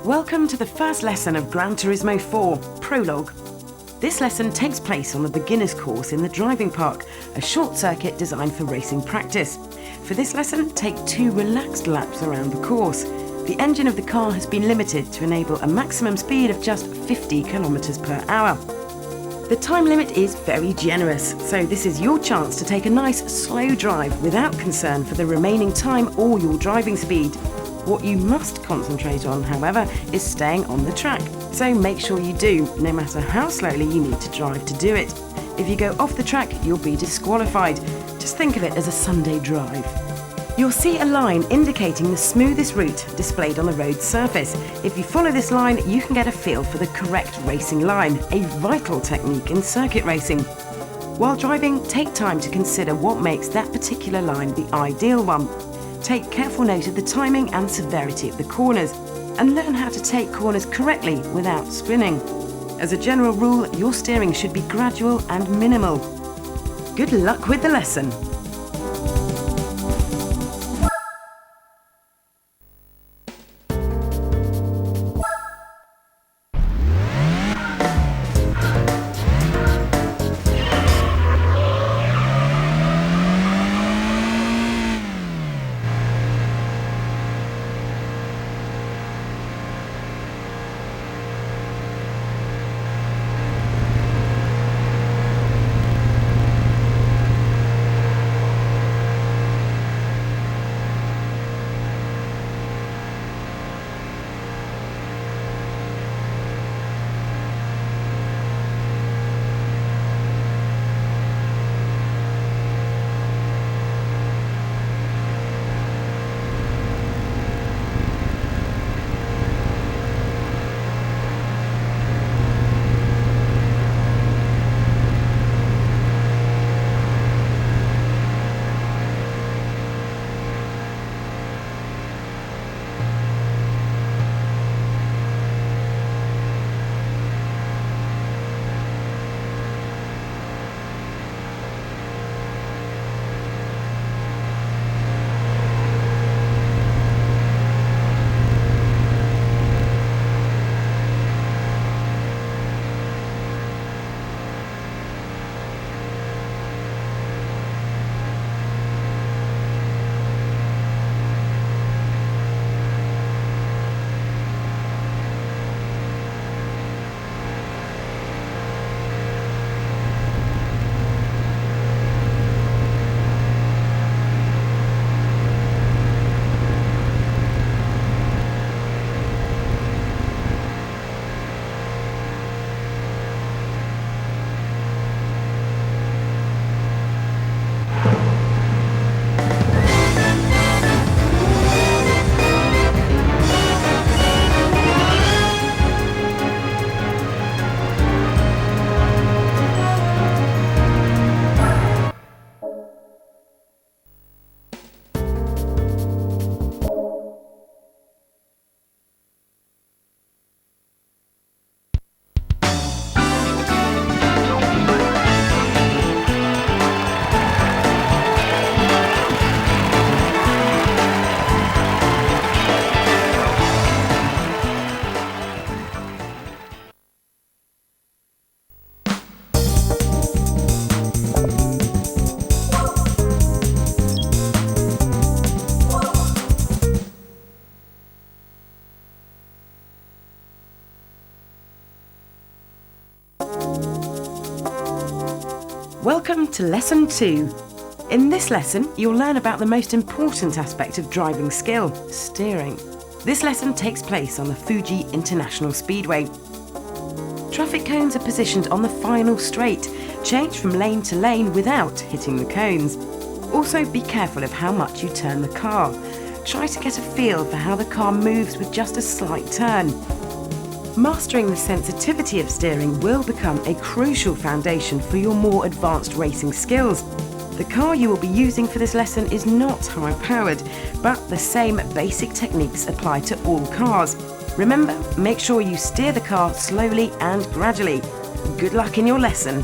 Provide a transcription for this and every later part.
Welcome to the first lesson of Gran Turismo 4, Prologue. This lesson takes place on the beginner's course in the driving park, a short circuit designed for racing practice. For this lesson, take 2 relaxed laps around the course. The engine of the car has been limited to enable a maximum speed of just 50 kilometers per hour. The time limit is very generous, so this is your chance to take a nice slow drive without concern for the remaining time or your driving speed. What you must concentrate on, however, is staying on the track, so make sure you do, no matter how slowly you need to drive to do it. If you go off the track, you'll be disqualified. Just think of it as a Sunday drive. You'll see a line indicating the smoothest route displayed on the road surface. If you follow this line, you can get a feel for the correct racing line, a vital technique in circuit racing. While driving, take time to consider what makes that particular line the ideal one. Take careful note of the timing and severity of the corners, and learn how to take corners correctly without spinning. As a general rule, your steering should be gradual and minimal. Good luck with the lesson! Welcome to Lesson 2. In this lesson, you'll learn about the most important aspect of driving skill, steering. This lesson takes place on the Fuji International Speedway. Traffic cones are positioned on the final straight. Change from lane to lane without hitting the cones. Also, be careful of how much you turn the car. Try to get a feel for how the car moves with just a slight turn. Mastering the sensitivity of steering will become a crucial foundation for your more advanced racing skills. The car you will be using for this lesson is not high-powered, but the same basic techniques apply to all cars. Remember, make sure you steer the car slowly and gradually. Good luck in your lesson.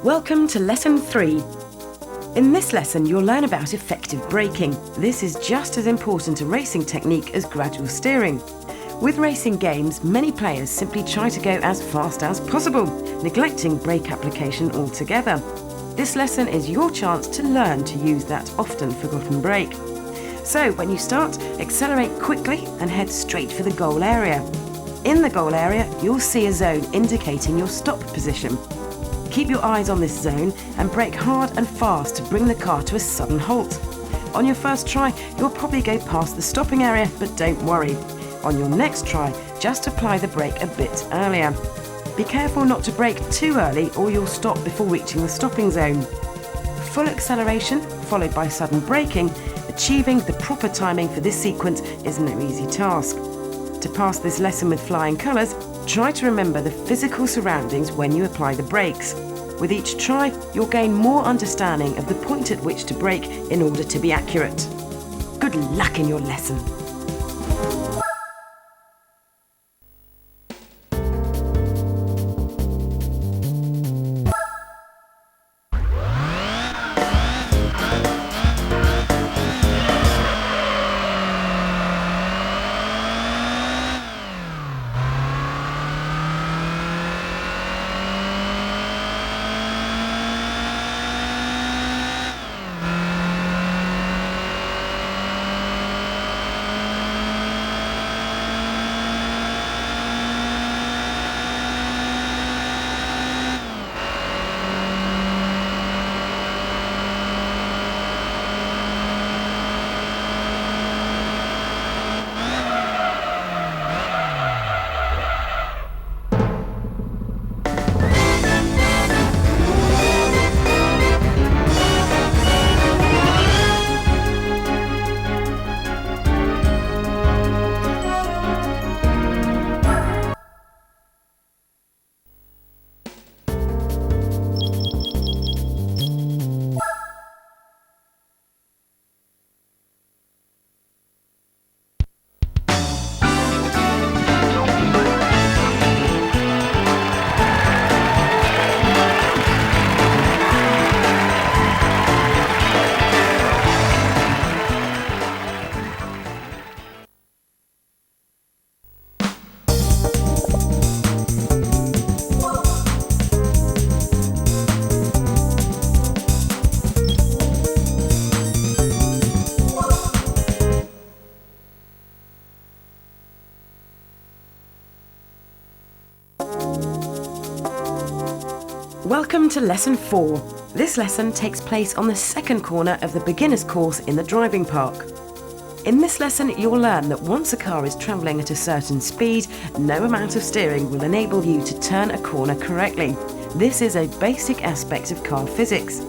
Welcome to Lesson 3. In this lesson, you'll learn about effective braking. This is just as important a racing technique as gradual steering. With racing games, many players simply try to go as fast as possible, neglecting brake application altogether. This lesson is your chance to learn to use that often forgotten brake. So, when you start, accelerate quickly and head straight for the goal area. In the goal area, you'll see a zone indicating your stop position. Keep your eyes on this zone and brake hard and fast to bring the car to a sudden halt. On your first try, you'll probably go past the stopping area, but don't worry. On your next try, just apply the brake a bit earlier. Be careful not to brake too early or you'll stop before reaching the stopping zone. Full acceleration, followed by sudden braking, achieving the proper timing for this sequence is no easy task. To pass this lesson with flying colours, try to remember the physical surroundings when you apply the brakes. With each try, you'll gain more understanding of the point at which to brake in order to be accurate. Good luck in your lesson. Welcome to Lesson 4. This lesson takes place on the second corner of the beginner's course in the driving park. In this lesson, you'll learn that once a car is travelling at a certain speed, no amount of steering will enable you to turn a corner correctly. This is a basic aspect of car physics.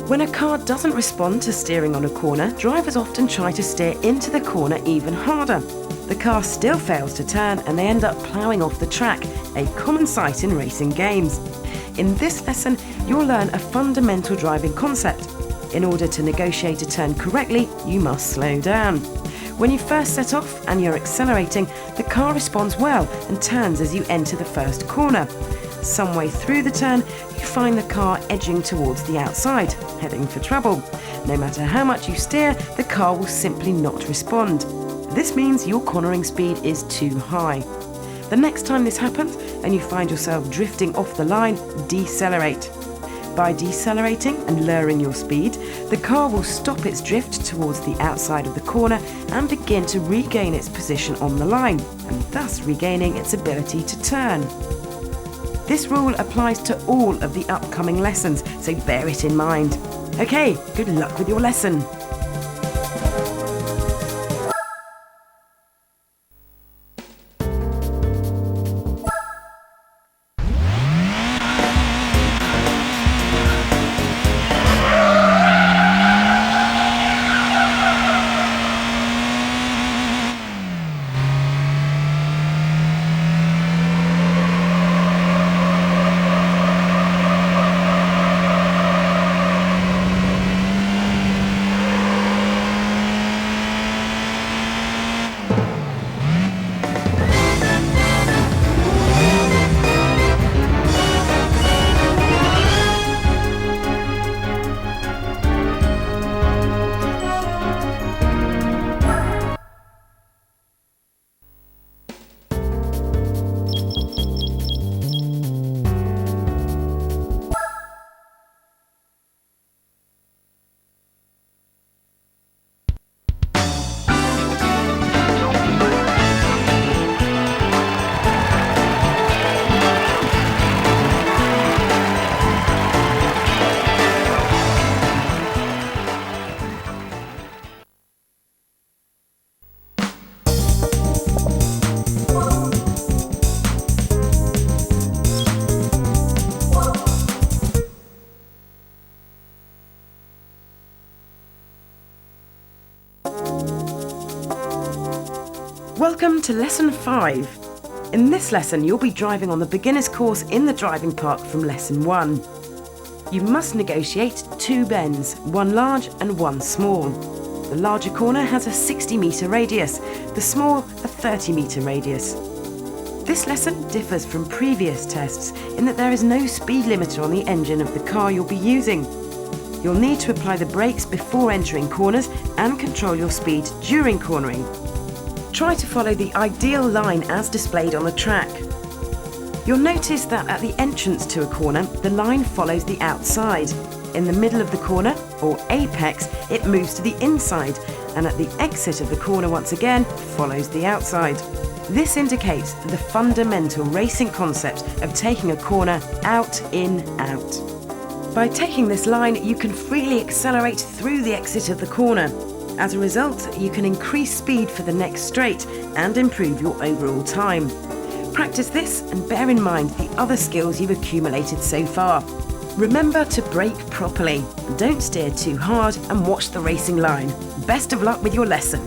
When a car doesn't respond to steering on a corner, drivers often try to steer into the corner even harder. The car still fails to turn and they end up ploughing off the track, a common sight in racing games. In this lesson, you'll learn a fundamental driving concept. In order to negotiate a turn correctly, you must slow down. When you first set off and you're accelerating, the car responds well and turns as you enter the first corner. Some way through the turn, you find the car edging towards the outside, heading for trouble. No matter how much you steer, the car will simply not respond. This means your cornering speed is too high. The next time this happens and you find yourself drifting off the line, decelerate. By decelerating and lowering your speed, the car will stop its drift towards the outside of the corner and begin to regain its position on the line, and thus regaining its ability to turn. This rule applies to all of the upcoming lessons, so bear it in mind. Okay, good luck with your lesson. Welcome to Lesson 5. In this lesson, you'll be driving on the beginner's course in the driving park from Lesson 1. You must negotiate 2 bends, one large and one small. The larger corner has a 60-metre radius, the small a 30-metre radius. This lesson differs from previous tests in that there is no speed limiter on the engine of the car you'll be using. You'll need to apply the brakes before entering corners and control your speed during cornering. Try to follow the ideal line as displayed on the track. You'll notice that at the entrance to a corner, the line follows the outside. In the middle of the corner, or apex, it moves to the inside, and at the exit of the corner once again, follows the outside. This indicates the fundamental racing concept of taking a corner out, in, out. By taking this line, you can freely accelerate through the exit of the corner. As a result, you can increase speed for the next straight and improve your overall time. Practice this and bear in mind the other skills you've accumulated so far. Remember to brake properly, don't steer too hard and watch the racing line. Best of luck with your lesson.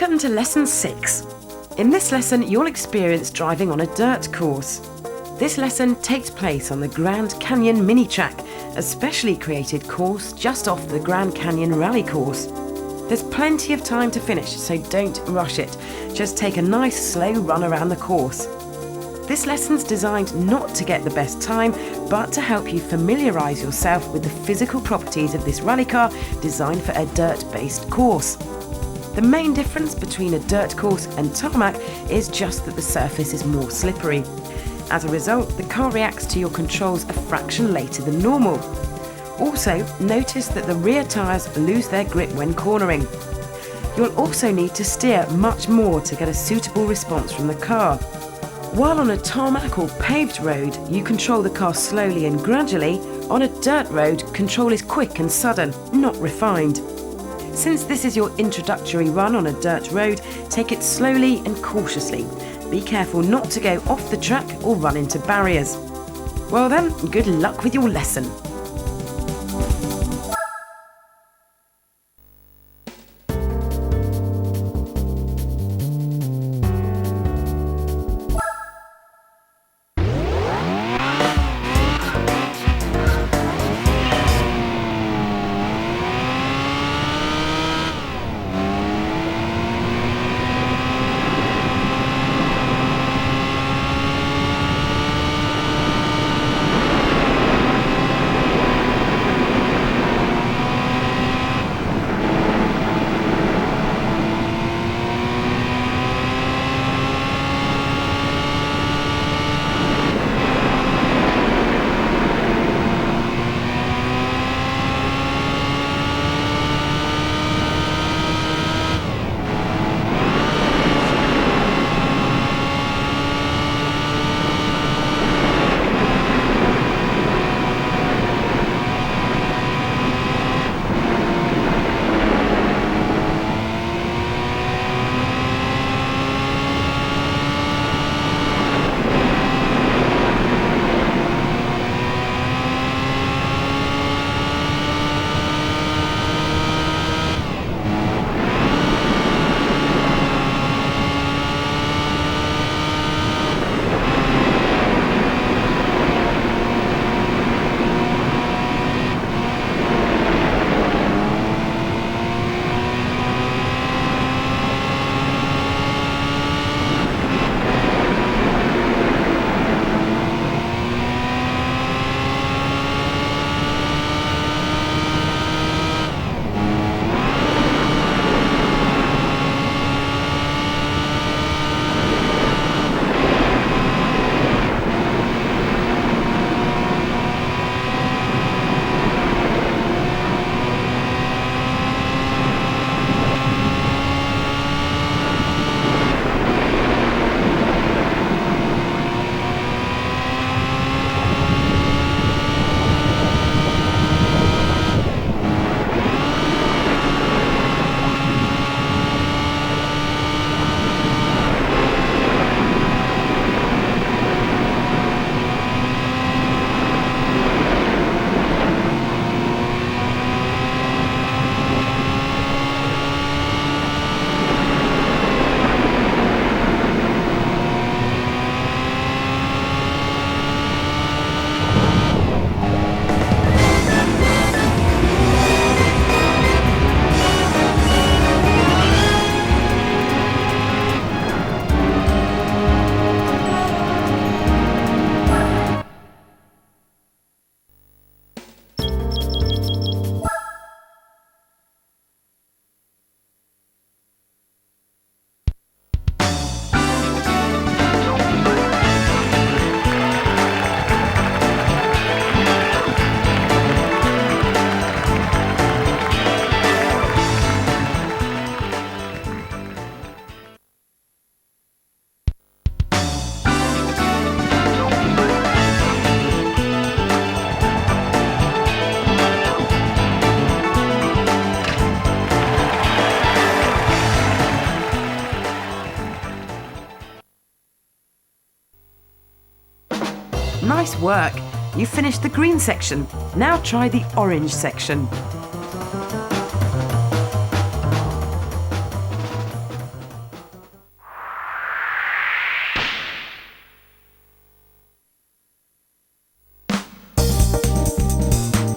Welcome to Lesson 6. In this lesson, you'll experience driving on a dirt course. This lesson takes place on the Grand Canyon mini track, a specially created course just off the Grand Canyon rally course. There's plenty of time to finish, so don't rush it. Just take a nice slow run around the course. This lesson's designed not to get the best time, but to help you familiarise yourself with the physical properties of this rally car designed for a dirt-based course. The main difference between a dirt course and tarmac is just that the surface is more slippery. As a result, the car reacts to your controls a fraction later than normal. Also, notice that the rear tyres lose their grip when cornering. You'll also need to steer much more to get a suitable response from the car. While on a tarmac or paved road, you control the car slowly and gradually, on a dirt road, control is quick and sudden, not refined. Since this is your introductory run on a dirt road, take it slowly and cautiously. Be careful not to go off the track or run into barriers. Well then, good luck with your lesson. Nice work! You finished the green section. Now try the orange section.